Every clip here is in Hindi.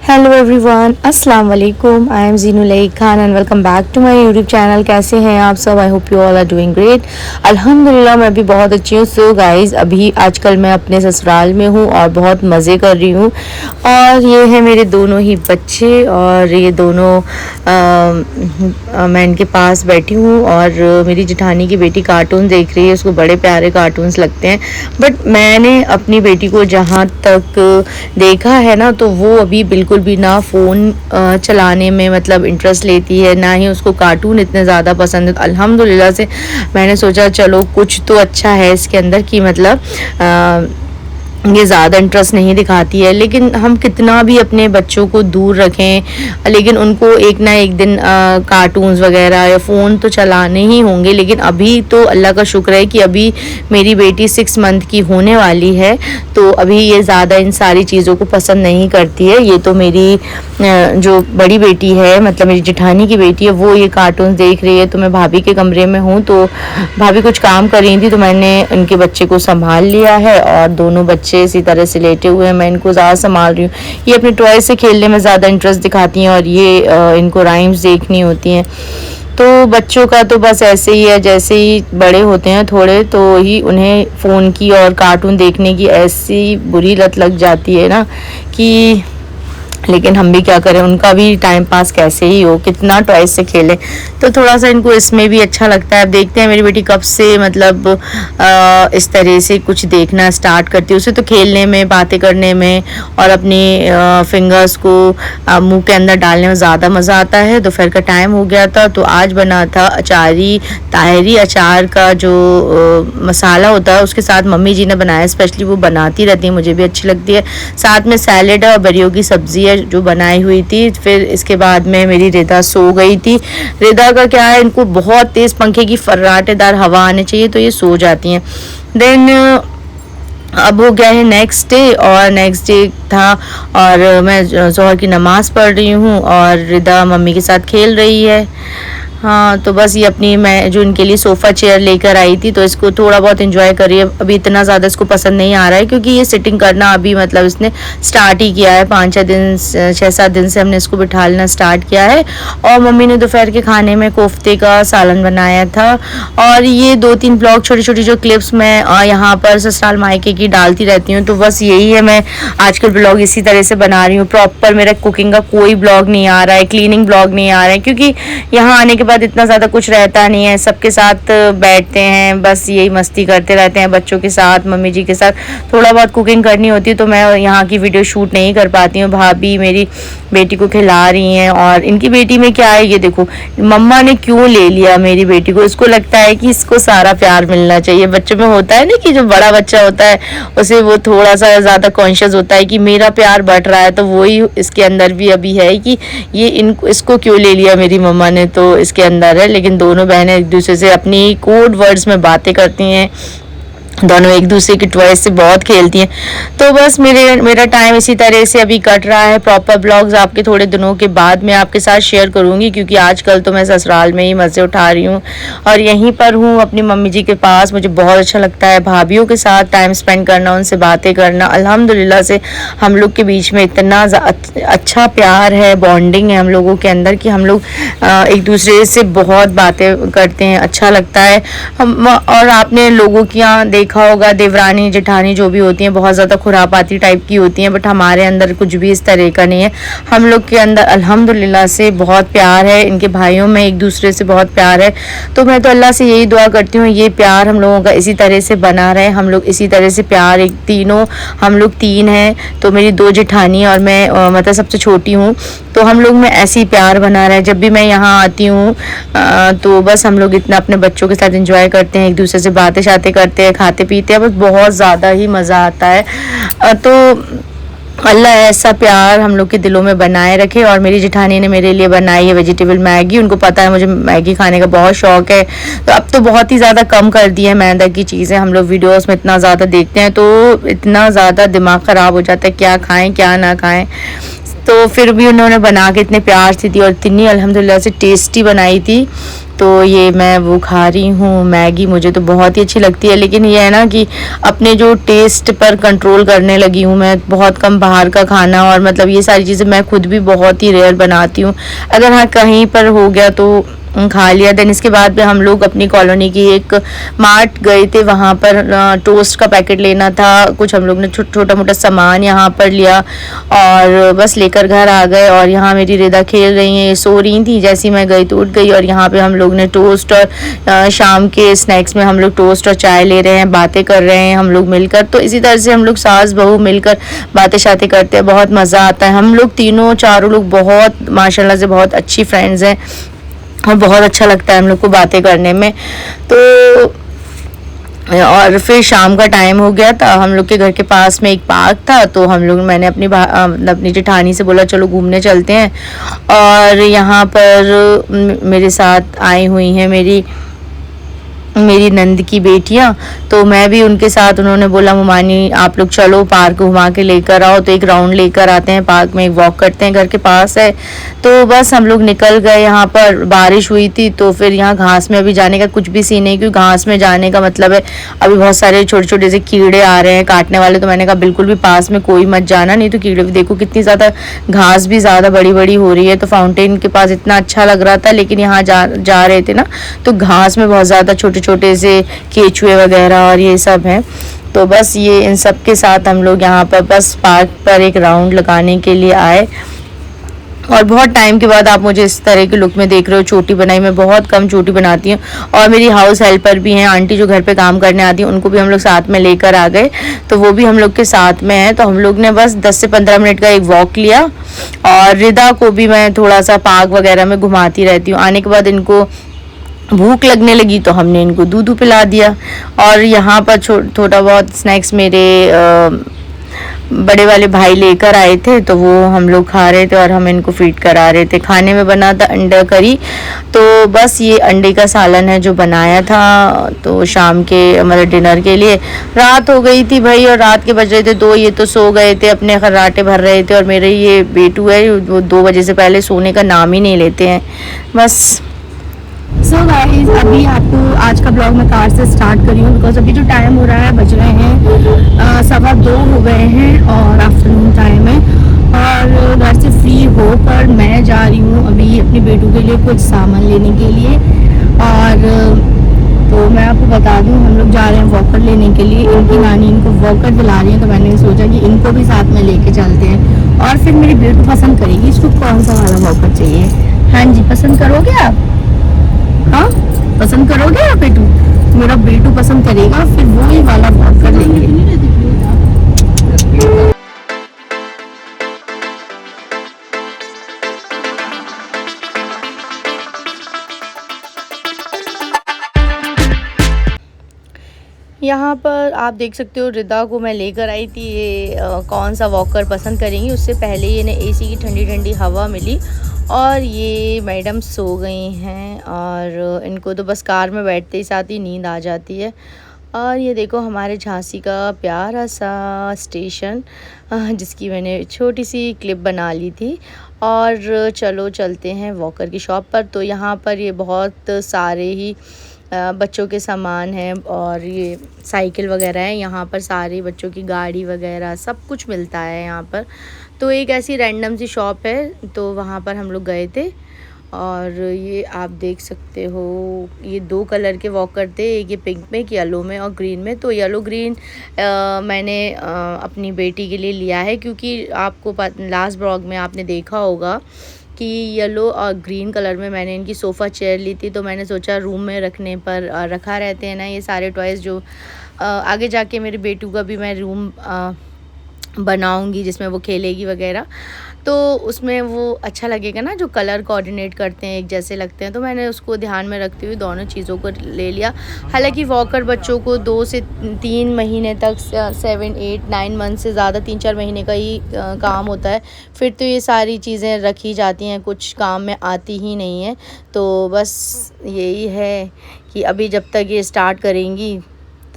हेलो एवरीवन, अस्सलाम वालेकुम। I am Zeenul Khan and welcome back to my YouTube channel. कैसे हैं आप सब? I hope you all are doing great. अल्हम्दुलिल्लाह मैं भी बहुत अच्छी हूँ। सो गाइस, अभी आजकल मैं अपने ससुराल में हूँ और बहुत मज़े कर रही हूँ। और ये है मेरे दोनों ही बच्चे और ये दोनों मैं इनके पास बैठी हूँ और मेरी जेठानी की बेटी कार्टून देख रही है। उसको बड़े प्यारे कार्टून्स लगते हैं, बट मैंने अपनी बेटी को जहाँ तक देखा है ना, तो वो अभी बिल्कुल भी ना फ़ोन चलाने में मतलब इंटरेस्ट लेती है, ना ही उसको कार्टून इतने ज़्यादा पसंद है। अल्हम्दुलिल्लाह से मैंने सोचा चलो कुछ तो अच्छा है इसके अंदर कि मतलब ये ज़्यादा इंटरेस्ट नहीं दिखाती है। लेकिन हम कितना भी अपने बच्चों को दूर रखें, लेकिन उनको एक ना एक दिन कार्टून्स वगैरह या फ़ोन तो चलाने ही होंगे। लेकिन अभी तो अल्लाह का शुक्र है कि अभी मेरी बेटी 6 मंथ की होने वाली है, तो अभी ये ज़्यादा इन सारी चीज़ों को पसंद नहीं करती है। ये तो मेरी जो बड़ी बेटी है, मतलब मेरी जेठानी की बेटी है, वो ये कार्टून देख रही है। तो मैं भाभी के कमरे में हूँ, तो भाभी कुछ काम कर रही थी, तो मैंने उनके बच्चे को संभाल लिया है और दोनों बच्चे इसी तरह से लेटे हुए हैं। मैं इनको ज़्यादा संभाल रही हूँ। ये अपने टॉय से खेलने में ज़्यादा इंटरेस्ट दिखाती हैं और ये इनको राइम्स देखनी होती हैं। तो बच्चों का तो बस ऐसे ही है, जैसे ही बड़े होते हैं थोड़े तो ही उन्हें फ़ोन की और कार्टून देखने की ऐसी बुरी लत लग जाती है ना कि, लेकिन हम भी क्या करें, उनका भी टाइम पास कैसे ही हो, कितना टॉयज से खेले। तो थोड़ा सा इनको इसमें भी अच्छा लगता है। अब देखते हैं मेरी बेटी कब से मतलब इस तरह से कुछ देखना स्टार्ट करती है। उसे तो खेलने में, बातें करने में और अपनी फिंगर्स को मुंह के अंदर डालने में ज़्यादा मज़ा आता है। दोपहर का टाइम हो गया था, तो आज बना था अचारी ताहरी अचार का जो मसाला होता है, उसके साथ मम्मी जी ने बनाया। स्पेशली वो बनाती रहती है, मुझे भी अच्छी लगती है। साथ में सैलेड और बरियों की सब्ज़ी है जो बनाई हुई थी। फिर इसके बाद में मेरी रिदा सो गई थी। रिदा का क्या है, इनको बहुत तेज़ पंखे की फर्राटेदार हवा आने चाहिए तो ये सो जाती हैं। देन अब हो गया है नेक्स्ट डे, और नेक्स्ट डे था और मैं ज़ोहर की नमाज़ पढ़ रही हूँ और रिदा मम्मी के साथ खेल रही है। हाँ, तो बस ये अपनी, मैं जो इनके लिए सोफ़ा चेयर लेकर आई थी, तो इसको थोड़ा बहुत एंजॉय करिए। अभी इतना ज़्यादा इसको पसंद नहीं आ रहा है क्योंकि ये सिटिंग करना अभी मतलब इसने स्टार्ट ही किया है। 6-7 दिन से हमने इसको बिठाना स्टार्ट किया है। और मम्मी ने दोपहर के खाने में कोफ्ते का सालन बनाया था। और ये 2-3 ब्लॉग छोटी छोटी जो क्लिप्स मैं यहाँ पर ससुराल मायके की डालती रहती हूँ, तो बस यही है। मैं आजकल ब्लॉग इसी तरह से बना रही हूँ। प्रॉपर मेरा कुकिंग का कोई ब्लॉग नहीं आ रहा है, क्लीनिंग ब्लॉग नहीं आ रहा है, क्योंकि यहाँ आने के बाद इतना ज़्यादा कुछ रहता नहीं है। सबके साथ बैठते हैं, बस यही मस्ती करते रहते हैं बच्चों के साथ, मम्मी जी के साथ। थोड़ा बहुत कुकिंग करनी होती है तो मैं यहाँ की वीडियो शूट नहीं कर पाती हूँ। भाभी मेरी बेटी को खिला रही हैं और इनकी बेटी में क्या है, ये देखो मम्मा ने क्यों ले लिया मेरी बेटी को। इसको लगता है कि इसको सारा प्यार मिलना चाहिए। बच्चों में होता है ना कि जो बड़ा बच्चा होता है उसे वो थोड़ा सा ज़्यादा कॉन्शियस होता है कि मेरा प्यार बढ़ रहा है, तो वही इसके अंदर भी अभी है कि ये इसको क्यों ले लिया मेरी मम्मा ने, तो इसके अंदर है। लेकिन दोनों बहनें एक दूसरे से अपनी कोड वर्ड्स में बातें करती हैं, दोनों एक दूसरे की टॉयज से बहुत खेलती हैं। तो बस मेरा टाइम इसी तरह से अभी कट रहा है। प्रॉपर ब्लॉग्स आपके थोड़े दिनों के बाद मैं आपके साथ शेयर करूंगी, क्योंकि आजकल तो मैं ससुराल में ही मज़े उठा रही हूँ और यहीं पर हूँ अपनी मम्मी जी के पास। मुझे बहुत अच्छा लगता है भाभीियों के साथ टाइम स्पेंड करना, उनसे बातें करना। अल्हम्दुलिल्लाह से हम लोग के बीच में इतना अच्छा प्यार है, बॉन्डिंग है हम लोगों के अंदर कि हम लोग एक दूसरे से बहुत बातें करते हैं, अच्छा लगता है। और आपने लोगों की यहाँ देखा होगा, देवरानी जेठानी जो भी होती हैं बहुत ज़्यादा खुरापाती टाइप की होती हैं, बट हमारे अंदर कुछ भी इस तरह का नहीं है। हम लोग के अंदर अल्हम्दुलिल्लाह से बहुत प्यार है, इनके भाइयों में एक दूसरे से बहुत प्यार है। तो मैं तो अल्लाह से यही दुआ करती हूँ ये प्यार हम लोगों का इसी तरह से बना रहे। हम लोग इसी तरह से प्यार, एक तीनों, हम लोग 3 हैं, तो मेरी 2 जेठानी और मैं मतलब सबसे छोटी हूँ, तो हम लोग में ऐसी प्यार बना रहा है। जब भी मैं यहाँ आती हूँ तो बस हम लोग इतना अपने बच्चों के साथ एंजॉय करते हैं, एक दूसरे से बातें शातें करते हैं, खाते पीते हैं, बस बहुत ज़्यादा ही मज़ा आता है। तो अल्लाह ऐसा प्यार हम लोग के दिलों में बनाए रखे। और मेरी जेठानी ने मेरे लिए बनाई है वेजिटेबल मैगी। उनको पता है मुझे मैगी खाने का बहुत शौक़ है, तो अब तो बहुत ही ज़्यादा कम कर दी है मैदा की चीज़ें। हम लोग वीडियोस में इतना ज़्यादा देखते हैं तो इतना ज़्यादा दिमाग ख़राब हो जाता है, क्या खाएँ क्या ना खाएँ। तो फिर भी उन्होंने बना के इतने प्यार से दी और इतनी अल्हम्दुलिल्लाह से टेस्टी बनाई थी। तो ये मैं वो खा रही हूँ मैगी। मुझे तो बहुत ही अच्छी लगती है, लेकिन ये है ना कि अपने जो टेस्ट पर कंट्रोल करने लगी हूँ मैं। बहुत कम बाहर का खाना, और मतलब ये सारी चीज़ें मैं खुद भी बहुत ही रेयर बनाती हूँ। अगर हाँ कहीं पर हो गया तो खा लिया। देन इसके बाद में हम लोग अपनी कॉलोनी की एक मार्ट गए थे, वहाँ पर टोस्ट का पैकेट लेना था। कुछ हम लोग ने छोटा मोटा सामान यहाँ पर लिया और बस लेकर घर आ गए। और यहाँ मेरी रिदा खेल रही हैं, सो रही थी, जैसी मैं गई तो उठ गई। और यहाँ पे हम लोग ने टोस्ट और शाम के स्नैक्स में हम लोग टोस्ट और चाय ले रहे हैं, बातें कर रहे हैं हम लोग मिलकर। तो इसी तरह से हम लोग सास बहू मिलकर बातें शातें करते हैं, बहुत मज़ा आता है। हम लोग तीनों चारों लोग बहुत माशाल्लाह से बहुत अच्छी फ्रेंड्स हैं और बहुत अच्छा लगता है हम लोग को बातें करने में। तो और फिर शाम का टाइम हो गया था, हम लोग के घर के पास में एक पार्क था, तो हम लोग मैंने अपनी जेठानी से बोला चलो घूमने चलते हैं। और यहाँ पर मेरे साथ आई हुई हैं मेरी नंद की बेटियां, तो मैं भी उनके साथ, उन्होंने बोला ममानी आप लोग चलो पार्क घुमा के लेकर आओ, तो एक राउंड लेकर आते हैं पार्क में, एक वॉक करते हैं, घर के पास है। तो बस हम लोग निकल गए। यहाँ पर बारिश हुई थी तो फिर यहाँ घास में अभी जाने का कुछ भी सीन नहीं, क्योंकि घास में जाने का मतलब है अभी बहुत सारे छोटे छोटे से कीड़े आ रहे हैं काटने वाले। तो मैंने कहा बिल्कुल भी पास में कोई मत जाना, नहीं तो कीड़े भी देखो कितनी ज़्यादा, घास भी ज़्यादा बड़ी बड़ी हो रही है। तो फाउंटेन के पास इतना अच्छा लग रहा था, लेकिन यहाँ जा रहे थे ना तो घास में बहुत ज़्यादा छोटे छोटे से केचुए वगैरह और ये सब हैं। तो बस ये इन सब के साथ हम लोग यहाँ पर बस पार्क पर एक राउंड लगाने के लिए आए। और बहुत टाइम के बाद आप मुझे इस तरह के लुक में देख रहे हो, चोटी बनाई। मैं बहुत कम चोटी बनाती हूँ। और मेरी हाउस हेल्पर भी हैं, आंटी जो घर पे काम करने आती हैं, उनको भी हम लोग साथ में लेकर आ गए, तो वो भी हम लोग के साथ में है। तो हम लोग ने बस 10 से 15 मिनट का एक वॉक लिया। और रिदा को भी मैं थोड़ा सा पार्क वगैरह में घुमाती रहती हूँ। आने के बाद इनको भूख लगने लगी तो हमने इनको दूध पिला दिया। और यहाँ पर थोड़ा बहुत स्नैक्स मेरे बड़े वाले भाई लेकर आए थे, तो वो हम लोग खा रहे थे और हम इनको फीड करा रहे थे। खाने में बना था अंडा करी, तो बस ये अंडे का सालन है जो बनाया था, तो शाम के मतलब डिनर के लिए। रात हो गई थी भाई, और रात के बज रहे थे 2, ये तो सो गए थे, अपने खर्राटे भर रहे थे। और मेरे ये बेटू है वो 2 बजे से पहले सोने का नाम ही नहीं लेते हैं बस। सो गाइस, अभी आपको आज का ब्लॉग मैं कार से स्टार्ट करी हूँ, बिकॉज अभी जो टाइम हो रहा है बज रहे हैं 2:15 हो गए हैं और आफ्टरनून टाइम है। और घर से फ्री होकर मैं जा रही हूँ अभी अपने बेटू के लिए कुछ सामान लेने के लिए। और तो मैं आपको बता दूँ, हम लोग जा रहे हैं वॉकर लेने के लिए। इनकी नानी इनको वॉकर दिला रही है, तो मैंने सोचा कि इनको भी साथ में लेके चलते हैं। और फिर मेरी बेटू पसंद करेगी इसको कौन सा वाला वॉकर चाहिए। हाँ जी, पसंद करोगे आप? हाँ, पसंद करोगे आप? बेटू, मेरा बेटू पसंद करेगा, फिर वो ही वाला वॉक कर लेंगे। यहाँ पर आप देख सकते हो रिदा को मैं लेकर आई थी। ये कौन सा वॉकर पसंद करेंगी, उससे पहले ये इन्हें एसी की ठंडी ठंडी हवा मिली और ये मैडम सो गई हैं। और इनको तो बस कार में बैठते ही साथ ही नींद आ जाती है। और ये देखो हमारे झांसी का प्यारा सा स्टेशन, जिसकी मैंने छोटी सी क्लिप बना ली थी। और चलो चलते हैं वॉकर की शॉप पर। तो यहाँ पर ये बहुत सारे ही बच्चों के सामान हैं और ये साइकिल वगैरह है। यहाँ पर सारे बच्चों की गाड़ी वगैरह सब कुछ मिलता है यहाँ पर। तो एक ऐसी रैंडम सी शॉप है, तो वहाँ पर हम लोग गए थे। और ये आप देख सकते हो, ये 2 कलर के वॉकर थे, एक ये पिंक में, एक येलो में और ग्रीन में। तो येलो ग्रीन मैंने अपनी बेटी के लिए लिया है, क्योंकि आपको लास्ट ब्लॉग में आपने देखा होगा कि येलो और ग्रीन कलर में मैंने इनकी सोफ़ा चेयर ली थी। तो मैंने सोचा रूम में रखने पर रखा रहते हैं ना ये सारे टॉयज़, जो आगे जाके मेरे बेटू का भी मैं रूम बनाऊंगी जिसमें वो खेलेगी वगैरह, तो उसमें वो अच्छा लगेगा ना, जो कलर कोऑर्डिनेट करते हैं एक जैसे लगते हैं। तो मैंने उसको ध्यान में रखते हुए दोनों चीज़ों को ले लिया। हालांकि वॉकर बच्चों को 2 से 3 महीने तक, 7, 8, 9 मंथ से ज़्यादा 3-4 महीने का ही काम होता है, फिर तो ये सारी चीज़ें रखी जाती हैं, कुछ काम में आती ही नहीं है। तो बस यही है कि अभी जब तक ये स्टार्ट करेंगी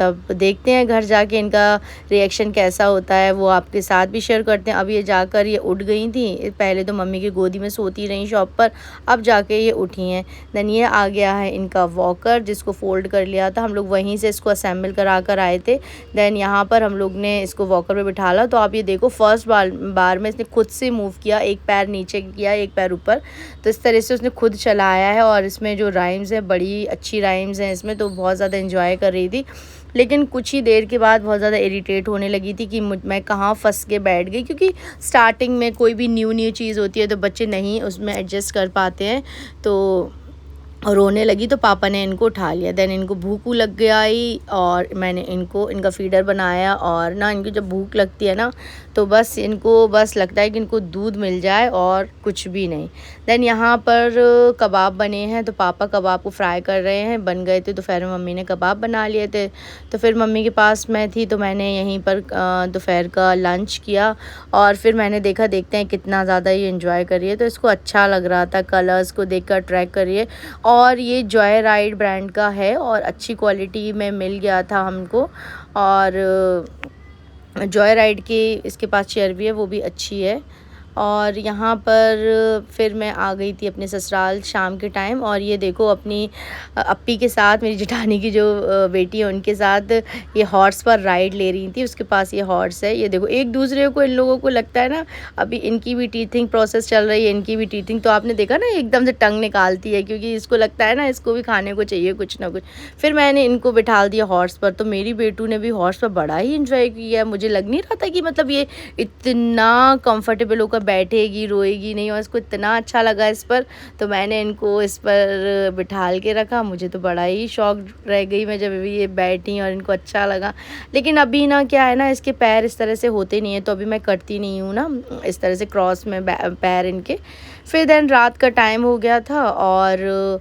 तब देखते हैं घर जाके इनका रिएक्शन कैसा होता है, वो आपके साथ भी शेयर करते हैं। अब ये जाकर ये उठ गई थी, पहले तो मम्मी की गोदी में सोती रही शॉप पर, अब जाके ये उठी हैं। देन ये आ गया है इनका वॉकर, जिसको फ़ोल्ड कर लिया था हम लोग, वहीं से इसको असेंबल करा कर आए थे। देन यहाँ पर हम लोग ने इसको वॉकर पे बिठाला। तो आप ये देखो फर्स्ट बार में इसने खुद से मूव किया, एक पैर नीचे किया एक पैर ऊपर, तो इस तरह से उसने खुद चलाया है। और इसमें जो राइम्स है बड़ी अच्छी राइम्स हैं इसमें, तो बहुत ज़्यादा इन्जॉय कर रही थी। लेकिन कुछ ही देर के बाद बहुत ज़्यादा इरिटेट होने लगी थी कि मैं कहाँ फंस के बैठ गई, क्योंकि स्टार्टिंग में कोई भी न्यू चीज़ होती है तो बच्चे नहीं उसमें एडजस्ट कर पाते हैं। तो रोने लगी तो पापा ने इनको उठा लिया। देन इनको भूख लग गई और मैंने इनका फीडर बनाया। और ना इनको जब भूख लगती है ना तो इनको बस लगता है कि इनको दूध मिल जाए और कुछ भी नहीं। देन यहाँ पर कबाब बने हैं, तो पापा कबाब को फ्राई कर रहे हैं। बन गए थे दोपहर में, मम्मी ने कबाब बना लिए थे। तो फिर मम्मी के पास मैं थी तो मैंने यहीं पर दोपहर का लंच किया। और फिर मैंने देखते हैं कितना ज़्यादा ये एंजॉय कर रही है, तो इसको अच्छा लग रहा था, कलर्स को देख कर अट्रैक्ट कर रही है। और ये जॉय राइड ब्रांड का है और अच्छी क्वालिटी में मिल गया था हमको। और जॉय राइड की इसके पास चेयर भी है, वो भी अच्छी है। और यहाँ पर फिर मैं आ गई थी अपने ससुराल शाम के टाइम। और ये देखो अपनी अप्पी के साथ, मेरी जेठानी की जो बेटी है उनके साथ ये हॉर्स पर राइड ले रही थी। उसके पास ये हॉर्स है, ये देखो एक दूसरे को, इन लोगों को लगता है ना अभी इनकी भी टीथिंग प्रोसेस चल रही है, इनकी भी टीथिंग। तो आपने देखा ना एकदम से टंग निकालती है, क्योंकि इसको लगता है ना इसको भी खाने को चाहिए कुछ ना कुछ। फिर मैंने इनको बिठा दिया हॉर्स पर, तो मेरी बेटू ने भी हॉर्स पर बड़ा ही इंजॉय किया। मुझे लग नहीं रहा था कि मतलब ये इतना कंफर्टेबल होकर बैठेगी, रोएगी नहीं, और इसको इतना अच्छा लगा इस पर। तो मैंने इनको इस पर बिठाल के रखा। मुझे तो बड़ा ही शौक रह गई मैं जब भी ये बैठी और इनको अच्छा लगा। लेकिन अभी ना क्या है ना, इसके पैर इस तरह से होते नहीं है, तो अभी मैं करती नहीं हूँ ना इस तरह से क्रॉस में पैर इनके। फिर देन रात का टाइम हो गया था और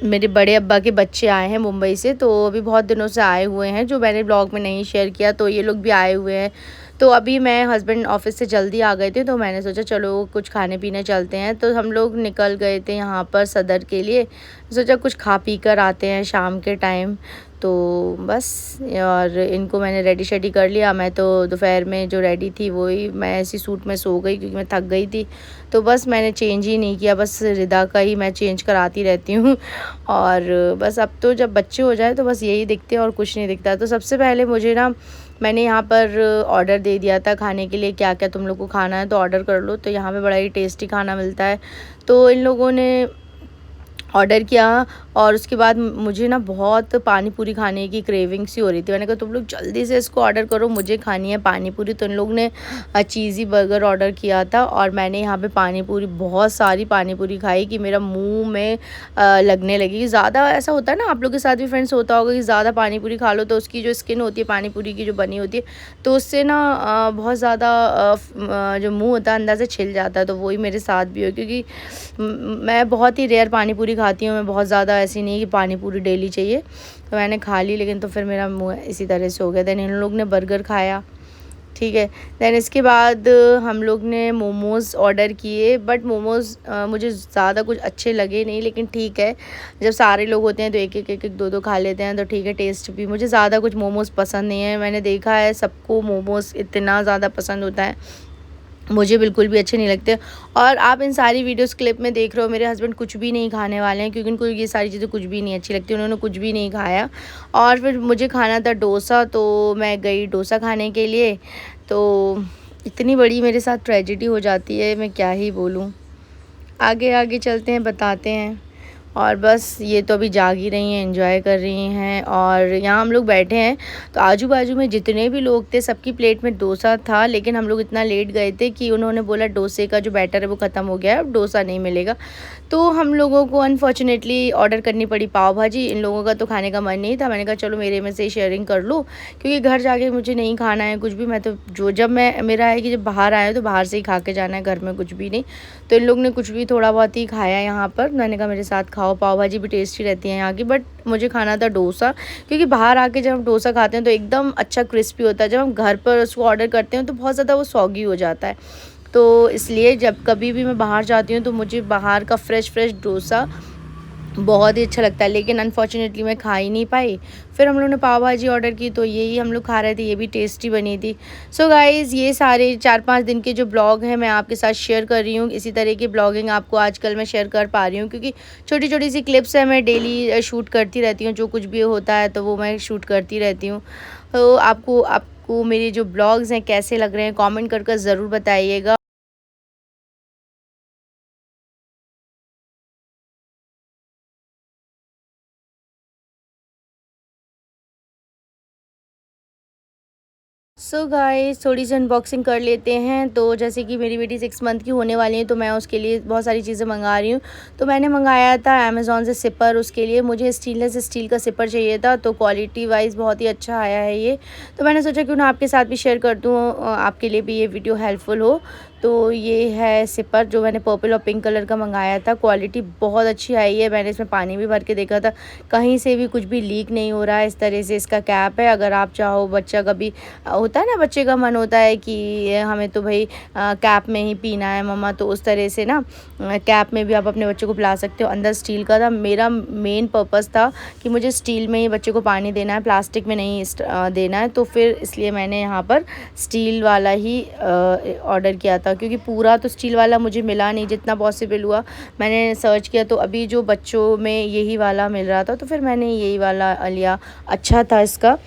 मेरे बड़े अब्बा के बच्चे आए हैं मुंबई से, तो अभी बहुत दिनों से आए हुए हैं, जो मैंने ब्लॉग में नहीं शेयर किया। तो ये लोग भी आए हुए हैं। तो अभी मैं हस्बैंड ऑफिस से जल्दी आ गए थे, तो मैंने सोचा चलो कुछ खाने पीने चलते हैं। तो हम लोग निकल गए थे यहाँ पर सदर के लिए, सोचा कुछ खा पी कर आते हैं शाम के टाइम। तो बस, और इनको मैंने रेडी शेडी कर लिया। मैं तो दोपहर में जो रेडी थी वही, मैं ऐसी सूट में सो गई क्योंकि मैं थक गई थी। तो बस मैंने चेंज ही नहीं किया, बस रिदा का ही मैं चेंज कराती रहती हूँ। और बस अब तो जब बच्चे हो जाए तो बस यही दिखते हैं और कुछ नहीं दिखता। तो सबसे पहले मुझे ना, मैंने यहाँ पर ऑर्डर दे दिया था खाने के लिए, क्या क्या तुम लोग को खाना है तो ऑर्डर कर लो। तो यहाँ पे बड़ा ही टेस्टी खाना मिलता है। तो इन लोगों ने ऑर्डर किया और उसके बाद मुझे ना बहुत पानी पूरी खाने की क्रेविंग सी हो रही थी। मैंने कहा तुम लोग जल्दी से इसको ऑर्डर करो, मुझे खानी है पानी पूरी। तो इन लोग ने चीज़ी बर्गर ऑर्डर किया था और मैंने यहाँ पे पानी पूरी, बहुत सारी पानी पूरी खाई कि मेरा मुंह में लगने लगी। ज़्यादा ऐसा होता है ना, आप लोग के साथ भी फ्रेंड्स होता होगा कि ज़्यादा पानी पूरी खा लो तो उसकी जो स्किन होती है पानी पूरी की जो बनी होती है, तो उससे ना बहुत ज़्यादा जो मुँह होता है अंदर से छिल जाता है। तो वही मेरे साथ भी हो, क्योंकि मैं बहुत ही रेयर पानी पूरी खाती हूँ, मैं बहुत ज़्यादा ऐसी नहीं कि पानी पूरी डेली चाहिए। तो मैंने खा ली, लेकिन तो फिर मेरा मुंह इसी तरह से हो गया। देन इन लोग ने बर्गर खाया, ठीक है। देन इसके बाद हम लोग ने मोमोज़ ऑर्डर किए, बट मोमोज़ मुझे ज़्यादा कुछ अच्छे लगे नहीं, लेकिन ठीक है, जब सारे लोग होते हैं तो एक दो दो खा लेते हैं, तो ठीक है। टेस्ट भी, मुझे ज़्यादा कुछ मोमोज़ पसंद नहीं है। मैंने देखा है सबको मोमोज़ इतना ज़्यादा पसंद होता है, मुझे बिल्कुल भी अच्छे नहीं लगते। और आप इन सारी वीडियोस क्लिप में देख रहे हो, मेरे हस्बैंड कुछ भी नहीं खाने वाले हैं, क्योंकि उनको ये सारी चीज़ें कुछ भी नहीं अच्छी लगती। उन्होंने कुछ भी नहीं खाया। और फिर मुझे खाना था डोसा, तो मैं गई डोसा खाने के लिए। तो इतनी बड़ी मेरे साथ ट्रेजेडी हो जाती है, मैं क्या ही बोलूँ। आगे आगे चलते हैं, बताते हैं। और बस ये तो अभी जाग ही रही हैं, एंजॉय कर रही हैं। और यहाँ हम लोग बैठे हैं तो आजू बाजू में जितने भी लोग थे सबकी प्लेट में डोसा था, लेकिन हम लोग इतना लेट गए थे कि उन्होंने बोला डोसे का जो बैटर है वो ख़त्म हो गया है, अब डोसा नहीं मिलेगा। तो हम लोगों को अनफॉर्चुनेटली ऑर्डर करनी पड़ी पाव भाजी। इन लोगों का तो खाने का मन नहीं था। मैंने कहा चलो मेरे में से शेयरिंग कर लो, क्योंकि घर जाके मुझे नहीं खाना है कुछ भी। मैं तो जब मैं मेरा है कि जब बाहर आए तो बाहर से ही खा के जाना है, घर में कुछ भी नहीं। तो इन लोग ने कुछ भी थोड़ा बहुत ही खाया यहाँ पर। मैंने कहा मेरे साथ खाओ, पाव भाजी भी टेस्टी रहती है यहाँ की, बट मुझे खाना था डोसा, क्योंकि बाहर आके जब हम डोसा खाते हैं तो एकदम अच्छा क्रिस्पी होता है। जब हम घर पर उसको ऑर्डर करते हैं तो बहुत ज़्यादा वो सॉगी हो जाता है। तो इसलिए जब कभी भी मैं बाहर जाती हूँ तो मुझे बाहर का फ्रेश डोसा बहुत ही अच्छा लगता है, लेकिन अनफॉर्चुनेटली मैं खा ही नहीं पाई। फिर हम लोग ने पाव भाजी ऑर्डर की तो यही हम लोग खा रहे थे, ये भी टेस्टी बनी थी। सो गाइज़, ये सारे 4-5 दिन के जो ब्लॉग हैं मैं आपके साथ शेयर कर रही हूँ। इसी तरह की ब्लॉगिंग आपको आजकल मैं शेयर कर पा रही हूँ, क्योंकि छोटी-छोटी सी क्लिप्स है, मैं डेली शूट करती रहती हूँ। जो कुछ भी होता है तो वो मैं शूट करती रहती हूँ। तो आपको आपको मेरे जो ब्लॉग्स हैं कैसे लग रहे हैं, कमेंट कर कर ज़रूर बताइएगा। सो गाइस, थोड़ी सी अनबॉक्सिंग कर लेते हैं। तो जैसे कि मेरी बेटी 6 मंथ की होने वाली है, तो मैं उसके लिए बहुत सारी चीज़ें मंगा रही हूँ। तो मैंने मंगाया था अमेज़ॉन से सिपर। उसके लिए मुझे स्टेनलेस स्टील का सिपर चाहिए था, तो क्वालिटी वाइज बहुत ही अच्छा आया है ये। तो मैंने सोचा क्यों ना आपके साथ भी शेयर कर दूँ, आपके लिए भी ये वीडियो हेल्पफुल हो। तो ये है सिपर जो मैंने पर्पल और पिंक कलर का मंगाया था। क्वालिटी बहुत अच्छी आई है। मैंने इसमें पानी भी भर के देखा था, कहीं से भी कुछ भी लीक नहीं हो रहा है। इस तरह से इसका कैप है। अगर आप चाहो, बच्चा कभी होता है ना, बच्चे का मन होता है कि हमें तो भाई कैप में ही पीना है मम्मा, तो उस तरह से ना कैप में भी आप अपने बच्चे को पिला सकते हो। अंदर स्टील का था। मेरा मेन पर्पस था कि मुझे स्टील में ही बच्चे को पानी देना है, प्लास्टिक में नहीं देना है। तो फिर इसलिए मैंने यहाँ पर स्टील वाला ही ऑर्डर किया था, क्योंकि पूरा तो स्टील वाला मुझे मिला नहीं। जितना पॉसिबल हुआ मैंने सर्च किया, तो अभी जो बच्चों में यही वाला मिल रहा था, तो फिर मैंने यही वाला लिया। अच्छा था, इसका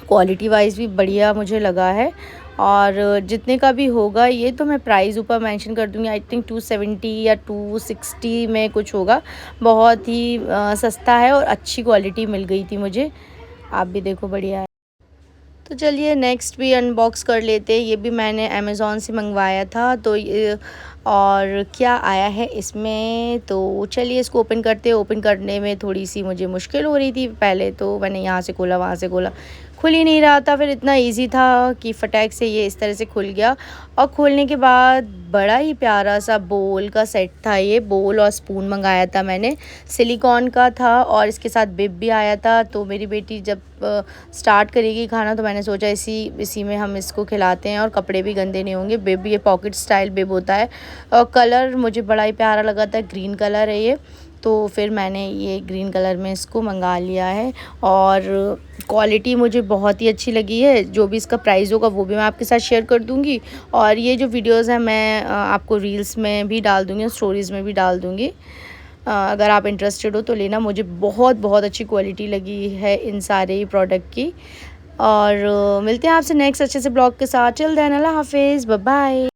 क्वालिटी वाइज भी बढ़िया मुझे लगा है। और जितने का भी होगा ये, तो मैं प्राइस ऊपर मेंशन कर दूँगी। आई थिंक 270 या 260 में कुछ होगा। बहुत ही सस्ता है और अच्छी क्वालिटी मिल गई थी मुझे। आप भी देखो, बढ़िया है। तो चलिए नेक्स्ट भी अनबॉक्स कर लेते हैं। ये भी मैंने अमेज़ॉन से मंगवाया था। तो ये, और क्या आया है इसमें, तो चलिए इसको ओपन करते हैं। ओपन करने में थोड़ी सी मुझे मुश्किल हो रही थी। पहले तो मैंने यहाँ से खोला, वहाँ से खोला, खुल ही नहीं रहा था। फिर इतना इजी था कि फटाक से ये इस तरह से खुल गया। और खोलने के बाद बड़ा ही प्यारा सा बोल का सेट था। ये बोल और स्पून मंगाया था मैंने, सिलिकॉन का था, और इसके साथ बिब भी आया था। तो मेरी बेटी जब स्टार्ट करेगी खाना, तो मैंने सोचा इसी में हम इसको खिलाते हैं और कपड़े भी गंदे नहीं होंगे। बिब ये पॉकेट स्टाइल बिब होता है। और कलर मुझे बड़ा ही प्यारा लगा था, ग्रीन कलर है ये। तो फिर मैंने ये ग्रीन कलर में इसको मंगा लिया है। और क्वालिटी मुझे बहुत ही अच्छी लगी है। जो भी इसका प्राइस होगा वो भी मैं आपके साथ शेयर कर दूँगी। और ये जो वीडियोज़ हैं मैं आपको रील्स में भी डाल दूँगी और स्टोरीज़ में भी डाल दूँगी। अगर आप इंटरेस्टेड हो तो लेना। मुझे बहुत बहुत अच्छी क्वालिटी लगी है इन सारे ही प्रोडक्ट की। और मिलते हैं आपसे नेक्स्ट अच्छे से ब्लॉग के साथ। टिल देन, अल्लाह हाफिज़, बाय बाय।